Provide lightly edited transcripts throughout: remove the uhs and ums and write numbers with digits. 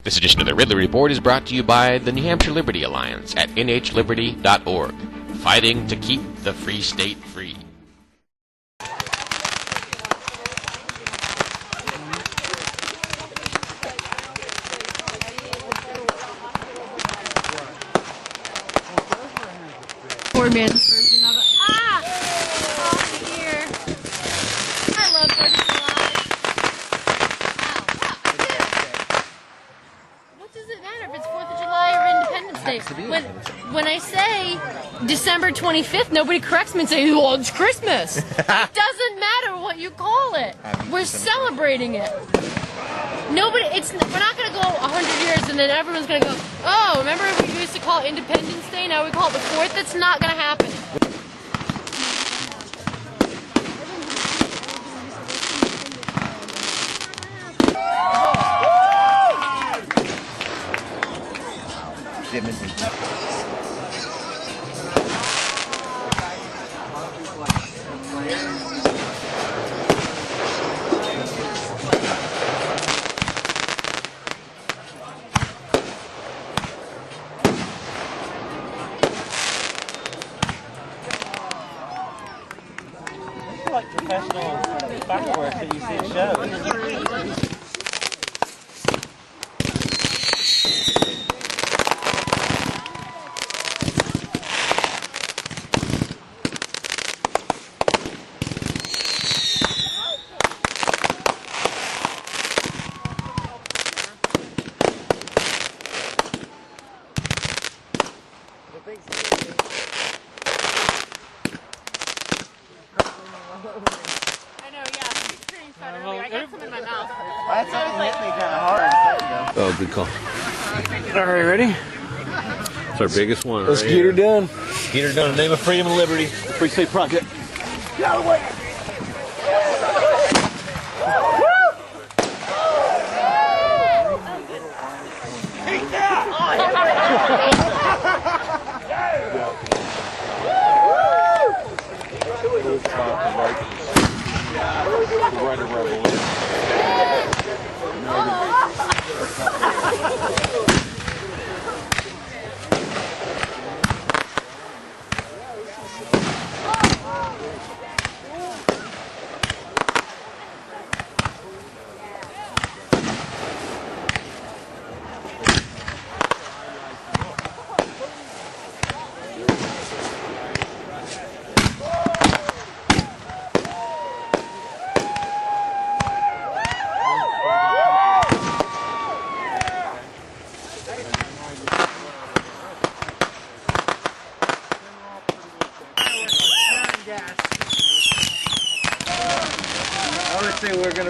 This edition of the Ridley Report is brought to you by the New Hampshire Liberty Alliance at nhliberty.org, fighting to keep the free state free. Poor man's version of it. Oh, here. I love 4th of July. What does it matter if it's 4th of July or Independence Day? When I say December 25th, nobody corrects me and says, well, it's Christmas. It doesn't matter what you call it. We're celebrating it. We're not going to go 100 years and then everyone's going to go, oh, remember we used to call it Independence Day, now we call it the 4th? That's not going to happen. Like professional fireworks that you see at shows. I know, yeah. It's pretty fun earlier. I got some in my mouth. That's something hit me kind of hard a second ago. Oh, good call. All right, ready? It's our biggest one. Let's right get her here. done. Get her done in the name of freedom and liberty. The Free State Project.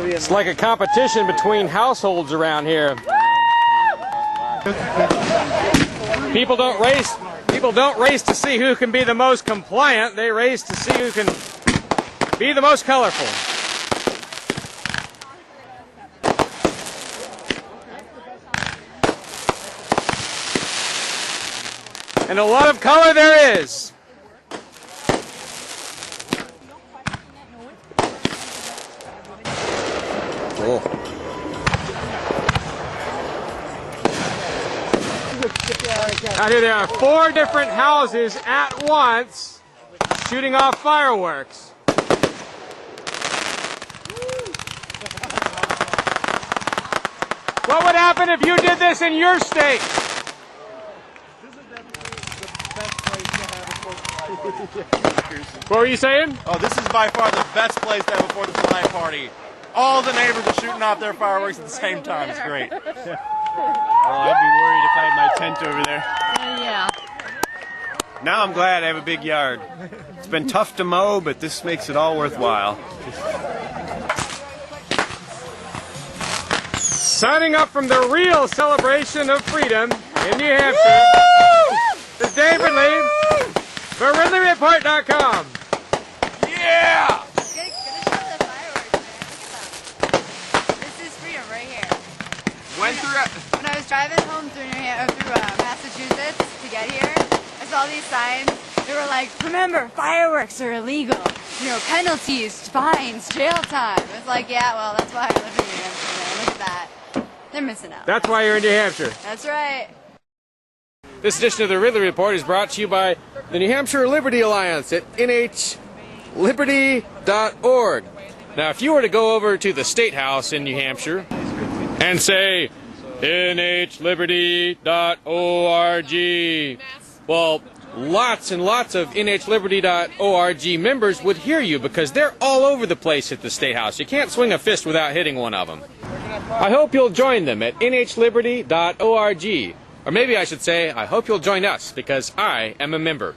It's like a competition between households around here. People don't race to see who can be the most compliant. They race to see who can be the most colorful. And a lot of color there is. Cool. Out here there are 4 different houses at once shooting off fireworks. What would happen if you did this in your state? What were you saying? Oh, this is by far the best place to have a 4th of July party. All the neighbors are shooting off their fireworks at the same time. It's great. Oh, I'd be worried if I had my tent over there. Yeah. Now I'm glad I have a big yard. It's been tough to mow, but this makes it all worthwhile. Signing up from the real celebration of freedom in New Hampshire, this is Dave Ridley for ridleyreport.com. Yeah! When I was driving home through Massachusetts to get here, I saw these signs. They were like, remember, fireworks are illegal. You know, penalties, fines, jail time. It's like, yeah, well, that's why I live in New Hampshire. Look at that. They're missing out. That's why you're in New Hampshire. That's right. This edition of the Ridley Report is brought to you by the New Hampshire Liberty Alliance at nhliberty.org. Now, if you were to go over to the State House in New Hampshire and say, nhliberty.org, well, lots and lots of nhliberty.org members would hear you because they're all over the place at the State House. You can't swing a fist without hitting one of them. I hope you'll join them at nhliberty.org. Or maybe I should say, I hope you'll join us because I am a member.